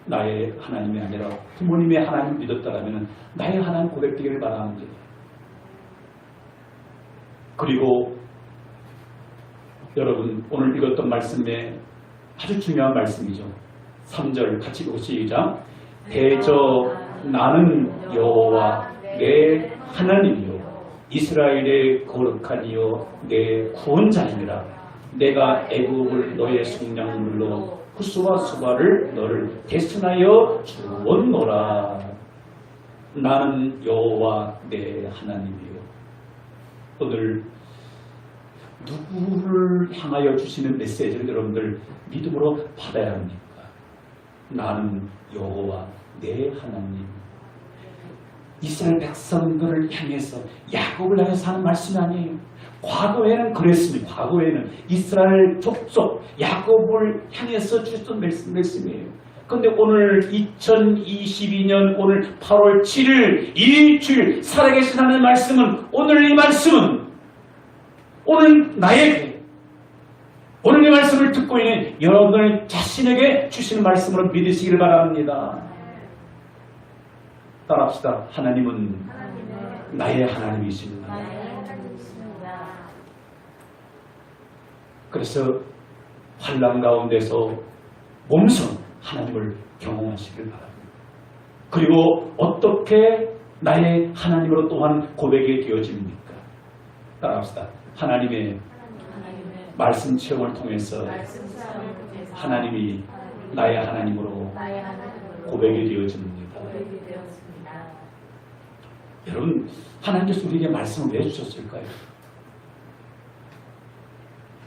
나의 하나님이 아니라 부모님의 하나님 믿었다라면 나의 하나님 고백되기를 바랍니다. 그리고 여러분, 오늘 읽었던 말씀에 아주 중요한 말씀이죠. 3절 같이 읽고 시작. 대저 나는 여호와 내 하나님이요 이스라엘의 거룩한 이요 내 구원자이니라. 내가 애굽을 너의 속량물로 후스와 수바를 너를 대신하여 주었노라. 나는 여호와 내 하나님이요. 오늘 누구를 향하여 주시는 메시지를 여러분들 믿음으로 받아야 합니까? 나는 여호와 내 하나님. 이스라엘 백성들을 향해서, 야곱을 향해서 하는 말씀이 아니에요. 과거에는 그랬습니다. 과거에는 이스라엘 족속 야곱을 향해서 주셨던 말씀이에요. 그런데 오늘 2022년 오늘 8월 7일 일주일 살아계신 하나님의 말씀은, 오늘 이 말씀은 오늘 나에게, 오늘 이 말씀을 듣고 있는 여러분들 자신에게 주시는 말씀으로 믿으시기를 바랍니다. 따라합시다. 하나님은 나의 하나님이십니다. 그래서 환난 가운데서 몸소 하나님을 경험하시길 바랍니다. 그리고 어떻게 나의 하나님으로 또한 고백이 되어집니까? 따라합시다. 하나님의 말씀 체험을 통해서 하나님이 나의 하나님으로 고백이 되어집니다. 여러분, 하나님께서 우리에게 말씀을 왜 주셨을까요?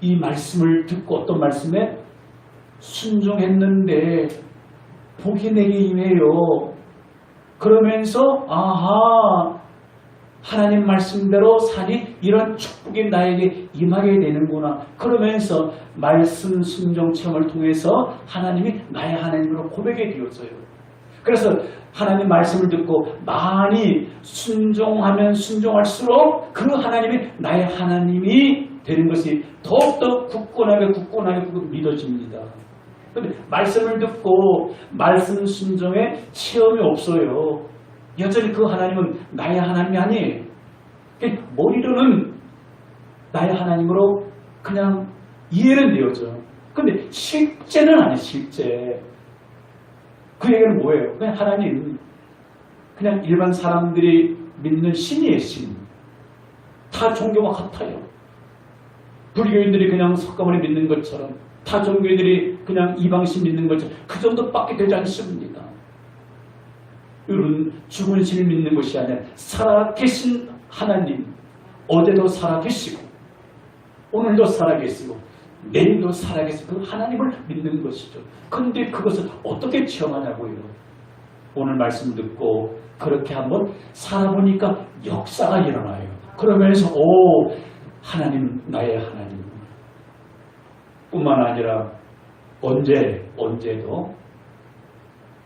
이 말씀을 듣고 어떤 말씀에 순종했는데 복이 내게 임해요. 그러면서 아하, 하나님 말씀대로 사니 이런 축복이 나에게 임하게 되는구나. 그러면서 말씀 순종 체험을 통해서 하나님이 나의 하나님으로 고백이 되었어요. 그래서 하나님 말씀을 듣고 많이 순종하면 순종할수록 그 하나님이 나의 하나님이 되는 것이 더욱더 굳건하게 믿어집니다. 그런데 말씀을 듣고 말씀 순종에 체험이 없어요. 여전히 그 하나님은 나의 하나님이 아니에요. 머리로는 나의 하나님으로 그냥 이해는 되어져. 근데 실제는 아니에요. 실제. 그 얘기는 뭐예요? 그냥 하나님, 그냥 일반 사람들이 믿는 신이에요. 신. 다 종교가 같아요. 불교인들이 그냥 석가모니 믿는 것처럼, 타 종교인들이 그냥 이방신 믿는 것처럼 그 정도밖에 되지 않습니다. 이런 죽은 신을 믿는 것이 아니라 살아계신 하나님, 어제도 살아계시고 오늘도 살아계시고 내일도 살아계신 그 하나님을 믿는 것이죠. 그런데 그것을 어떻게 체험하냐고요. 오늘 말씀 듣고 그렇게 한번 살아보니까 역사가 일어나요. 그러면서 하나님, 나의 하나님 뿐만 아니라 언제도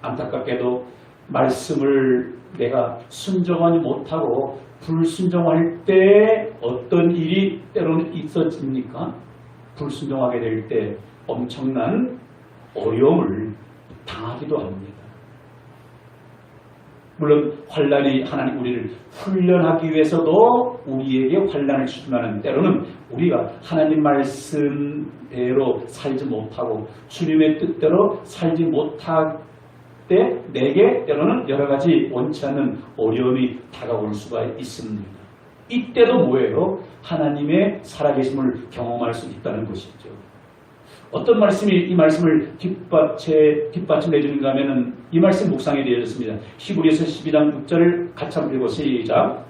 안타깝게도 말씀을 내가 순종하지 못하고 불순종할 때 어떤 일이 때로는 있어집니까? 불순종하게 될 때 엄청난 어려움을 당하기도 합니다. 물론 환난이 하나님 우리를 훈련하기 위해서도 우리에게 환난을 주지만 때로는 우리가 하나님 말씀대로 살지 못하고 주님의 뜻대로 살지 못할 때 내게 때로는 여러 가지 원치 않는 어려움이 다가올 수가 있습니다. 이때도 뭐예요? 하나님의 살아계심을 경험할 수 있다는 것이죠. 어떤 말씀이 이 말씀을 뒷받침해 주는가 하면은 이 말씀 묵상에 되어졌습니다. 히브리서 12장 6절을 같이 한번 읽고 시작.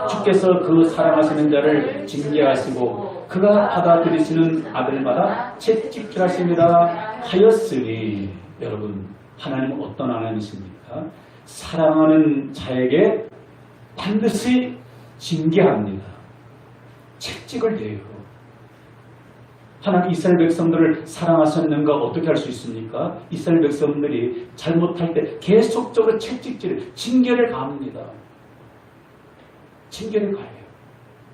주께서 그 사랑하시는 자를 징계하시고 그가 받아들이시는 아들마다 채찍질하십니다 하였으니. 여러분, 하나님은 어떤 하나님이십니까? 사랑하는 자에게 반드시 징계합니다. 채찍을 대요. 하나님 이스라엘 백성들을 사랑하셨는가 어떻게 할 수 있습니까? 이스라엘 백성들이 잘못할 때 계속적으로 채찍질을, 징계를 가합니다. 징계를 가해요.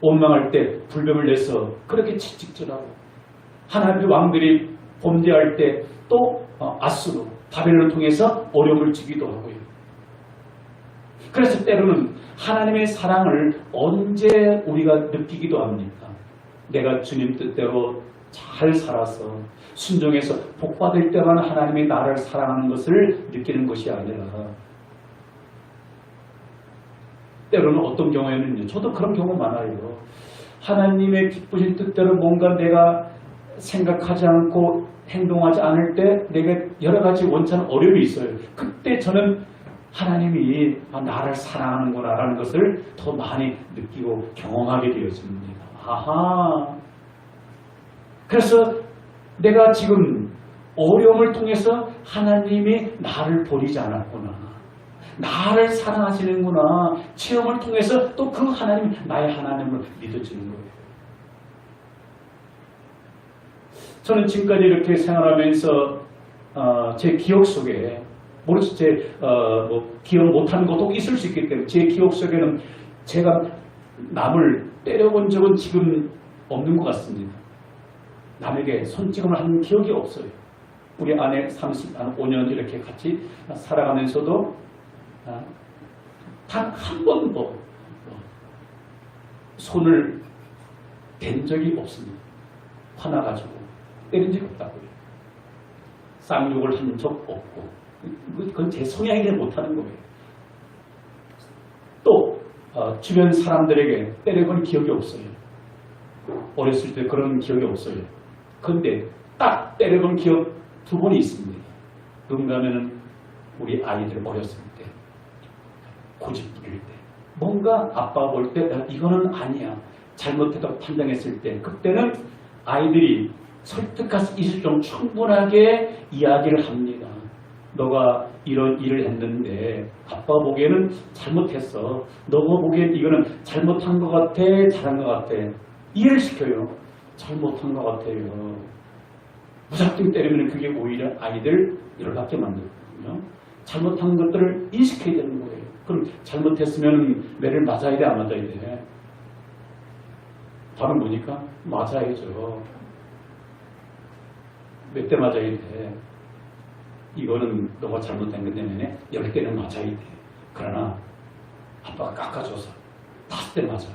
원망할 때 불뱀을 내서 그렇게 채찍질하고, 하나님의 왕들이 범죄할 때 또 아수르, 바벨론을 통해서 어려움을 주기도 하고요. 그래서 때로는 하나님의 사랑을 언제 우리가 느끼기도 합니까? 내가 주님 뜻대로 잘 살아서 순종해서 복받을 때만 하나님이 나를 사랑하는 것을 느끼는 것이 아니라 때로는 어떤 경우에는요, 저도 그런 경우 많아요. 하나님의 기쁘신 뜻대로 뭔가 내가 생각하지 않고 행동하지 않을 때 내게 여러 가지 원천한 어려움이 있어요. 그때 저는 하나님이 나를 사랑하는구나 라는 것을 더 많이 느끼고 경험하게 되어집니다. 아하. 그래서 내가 지금 어려움을 통해서 하나님이 나를 버리지 않았구나, 나를 사랑하시는구나 체험을 통해서 또 그 하나님이 나의 하나님을 믿어지는 거예요. 저는 지금까지 이렇게 생활하면서 제 기억 속에 기억 못하는 것도 있을 수 있기 때문에 제 기억 속에는 제가 남을 때려본 적은 지금 없는 것 같습니다. 남에게 손찌검을 한 기억이 없어요. 우리 아내 35년 이렇게 같이 살아가면서도 단 한 번도 손을 댄 적이 없습니다. 화나가지고 때린 적이 없다고요. 쌍욕을 한 적 없고, 그건 제 성향이라 못하는 거예요. 또 주변 사람들에게 때려본 기억이 없어요. 어렸을 때 그런 기억이 없어요. 그런데 딱 때려본 기억 2번이 있습니다. 누군가 하면은 우리 아이들 어렸을 때 고집 부릴 때 뭔가 아빠가 볼 때 이거는 아니야 잘못해서 판단했을 때, 그때는 아이들이 설득할 수 있을 정도 충분하게 이야기를 합니다. 너가 이런 일을 했는데 아빠 보기에는 잘못했어. 너가 보기엔 이거는 잘못한 것 같아, 잘한 것 같아. 이해를 시켜요. 잘못한 것 같아요. 무작정 때리면 그게 오히려 아이들 열받게 만들거든요. 잘못한 것들을 인식해야 되는 거예요. 그럼 잘못했으면 매를 맞아야 돼, 안 맞아야 돼? 답은 뭐니까? 맞아야죠. 몇 대 맞아야 돼? 이거는 너가 잘못된 것 때문에 10대는 맞아야 돼. 그러나 아빠가 깎아줘서 5대 맞아.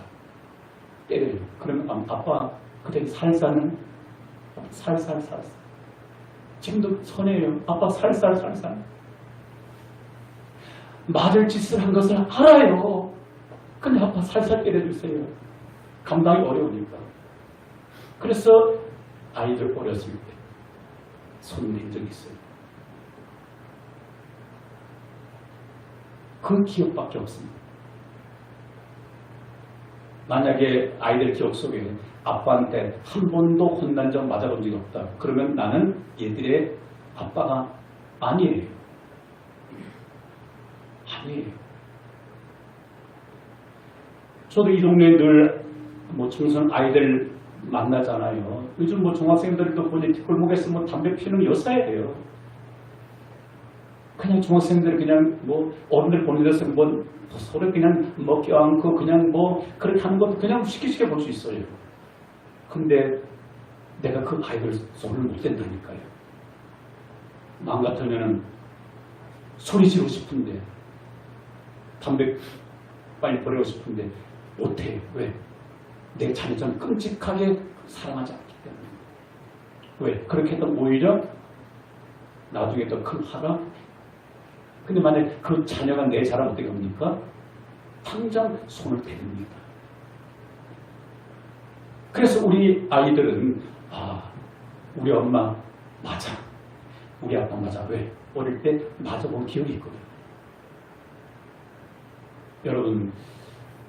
때려요. 그러면 아빠 그때 살살은 살살. 지금도 선해요. 아빠 살살. 맞을 짓을 한 것을 알아요. 근데 아빠 살살 때려주세요. 감당이 어려우니까. 그래서 아이들 어렸을 때 손낸 적이 있어요. 그 기억밖에 없습니다. 만약에 아이들 기억 속에 아빠한테 한 번도 혼난 적 맞아본 적이 없다. 그러면 나는 얘들의 아빠가 아니에요. 저도 이 동네에 늘 청소년 아이들 만나잖아요. 요즘 중학생들도 보니 뒷골목에서 담배 피우는 여사예요. 그냥 중학생들 그냥 어른들 보는 데서 서로 그냥 껴안고 그냥 그렇게 하는 것도 그냥 쉽게 볼 수 있어요. 근데 내가 그 아이들 손을 못 댄다니까요. 마음 같으면은 소리 지르고 싶은데 담배 빨리 버리고 싶은데 못해. 왜? 내 자녀처럼 끔찍하게 사랑하지 않기 때문에. 왜? 그렇게 했던 오히려 나중에 더 큰 화가. 근데 만약에 그 자녀가 내 자랑 어떻게 합니까? 당장 손을 대립니다. 그래서 우리 아이들은 우리 엄마 맞아. 우리 아빠 맞아. 왜? 어릴 때 맞아본 기억이 있거든요. 여러분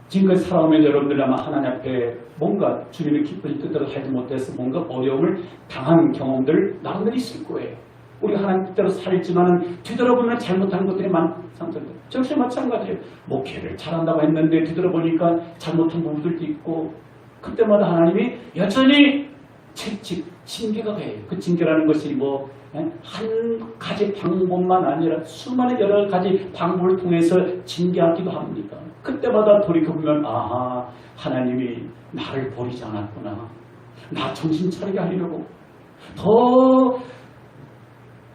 지금까지 살아오면서 여러분들 아마 하나님 앞에 뭔가 주님의 기쁜 뜻대로 하지 못해서 뭔가 어려움을 당한 경험들 나름대로 있을 거예요. 우리가 하나님 뜻대로 살지만 뒤돌아보면 잘못한 것들이 많습니다. 저 역시 마찬가지예요. 목회를 잘한다고 했는데 뒤돌아보니까 잘못한 부분들도 있고 그때마다 하나님이 여전히 채찍, 징계가 돼요. 그 징계라는 것이 한 가지 방법만 아니라 수많은 여러 가지 방법을 통해서 징계하기도 합니다. 그때마다 돌이켜보면 하나님이 나를 버리지 않았구나. 나 정신 차리게 하려고 더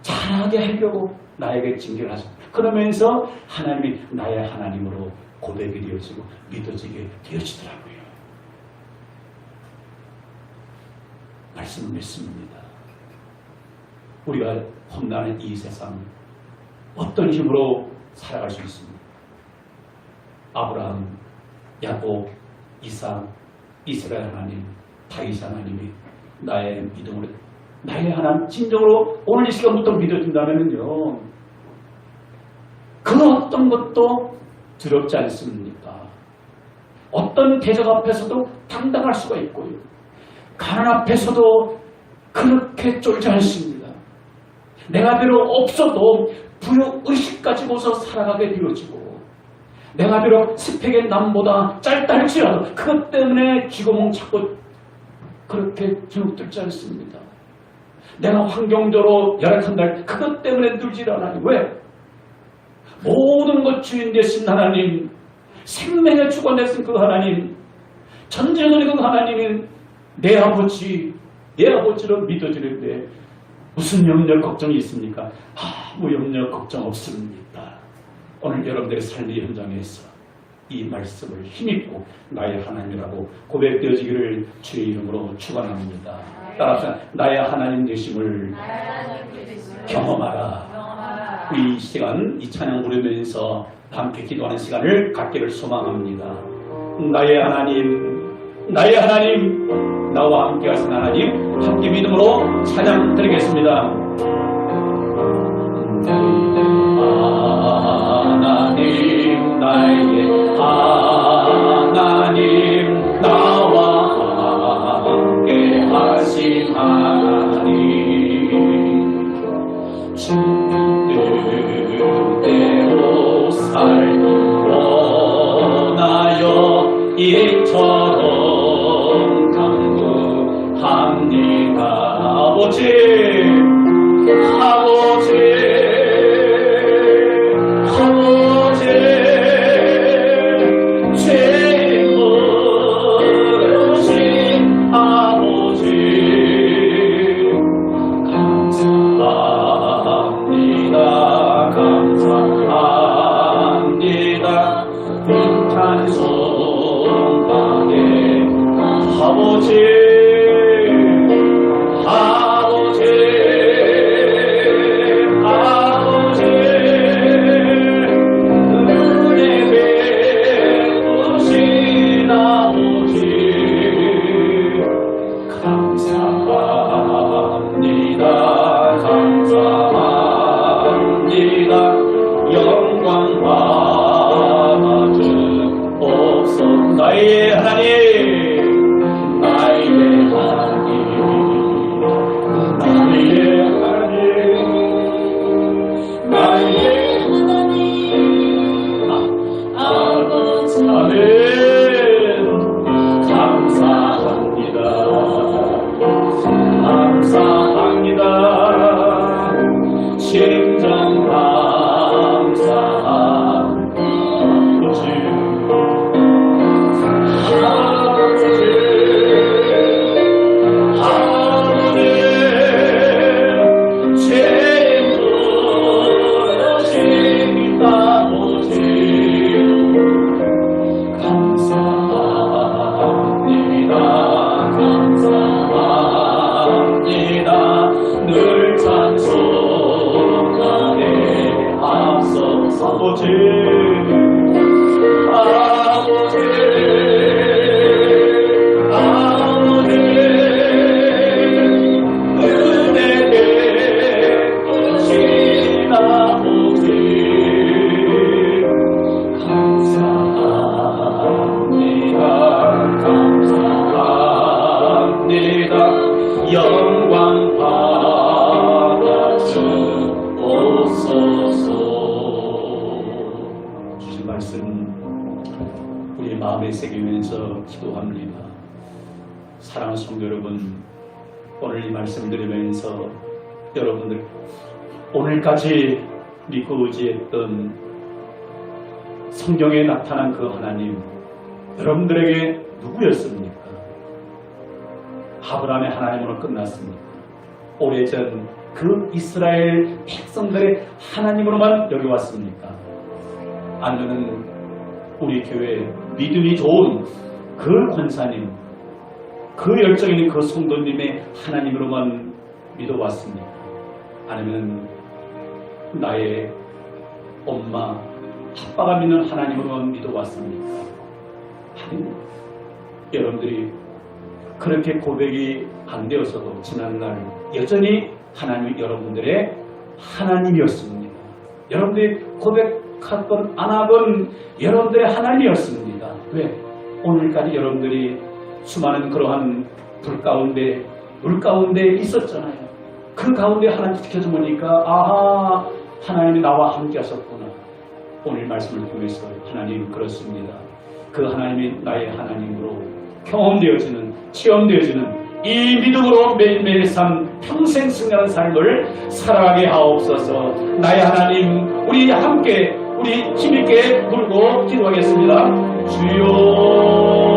잘하게 하려고 나에게 징계를 하십니다. 그러면서 하나님이 나의 하나님으로 고백이 되어지고 믿어지게 되어지더라고요. 말씀을 믿습니다. 우리가 험난한 이 세상 어떤 힘으로 살아갈 수 있습니까? 아브라함, 야곱, 이삭, 이스라엘 하나님, 다윗 하나님이 나의 믿음으로 나의 하나님 진정으로 오늘 이 시간부터 믿어준다면요 그 어떤 것도 두렵지 않습니다. 어떤 대적 앞에서도 당당할 수가 있고요. 가난 앞에서도 그렇게 쫄지 않습니다. 내가 비록 없어도 부여의식 가지고서 살아가게 되어지고 내가 비록 스펙의 남보다 짧다 할지라도 그것 때문에 쥐구멍 찾고 그렇게 주눅들지 않습니다. 내가 환경적으로 열악한다 할 그것 때문에 늘지 않아요. 왜? 모든 것 주인 되신 하나님, 생명의 주관 되신 그 하나님, 전쟁을 이룬 하나님인 내 아버지로 믿어지는데 무슨 염려 걱정이 있습니까? 아무 염려 걱정 없습니다. 오늘 여러분들의 삶의 현장에서 이 말씀을 힘입고 나의 하나님이라고 고백되어지기를 주의 이름으로 축원합니다. 따라서 나의 하나님 되심을 경험하라. 이 시간 이 찬양 부르면서 함께 기도하는 시간을 갖기를 소망합니다. 나의 하나님 나와 함께 하신 하나님 함께 믿음으로 찬양 드리겠습니다. 하나님 나의 하나님 나와 함께 하신 하나님 주님 뜻대로 살기 원하여 이처럼 강구합니다. 아버지 죄 묻으신 영광 받아 주옵소서. 주신 말씀 우리 마음에 새기면서 기도합니다. 사랑하는 성도 여러분, 오늘 이 말씀 들으면서 여러분들 오늘까지 믿고 의지했던 성경에 나타난 그 하나님, 여러분들에게 누구였습니까? 아브라함의 하나님으로 끝났습니까? 오래전 그 이스라엘 백성들의 하나님으로만 여겨왔습니까? 아니면 우리 교회 믿음이 좋은 그 권사님, 그 열정 있는 그 성도님의 하나님으로만 믿어왔습니까? 아니면 나의 엄마, 아빠가 믿는 하나님으로만 믿어왔습니까? 아니, 여러분들이 그렇게 고백이 안 되어서도 지난날 여전히 하나님이 여러분들의 하나님이었습니다. 여러분들이 고백하건 안 하건 여러분들의 하나님이었습니다. 왜? 오늘까지 여러분들이 수많은 그러한 불 가운데, 물 가운데 있었잖아요. 그 가운데 하나님 지켜서 보니까 아하, 하나님이 나와 함께 하셨구나. 오늘 말씀을 통해서 하나님 그렇습니다. 그 하나님이 나의 하나님으로 경험되어지는, 체험되어지는 이 믿음으로 매일매일 삶, 평생 승리하는 삶을 살아가게 하옵소서. 나의 하나님, 우리 함께, 우리 힘있게 부르고 기도하겠습니다. 주여.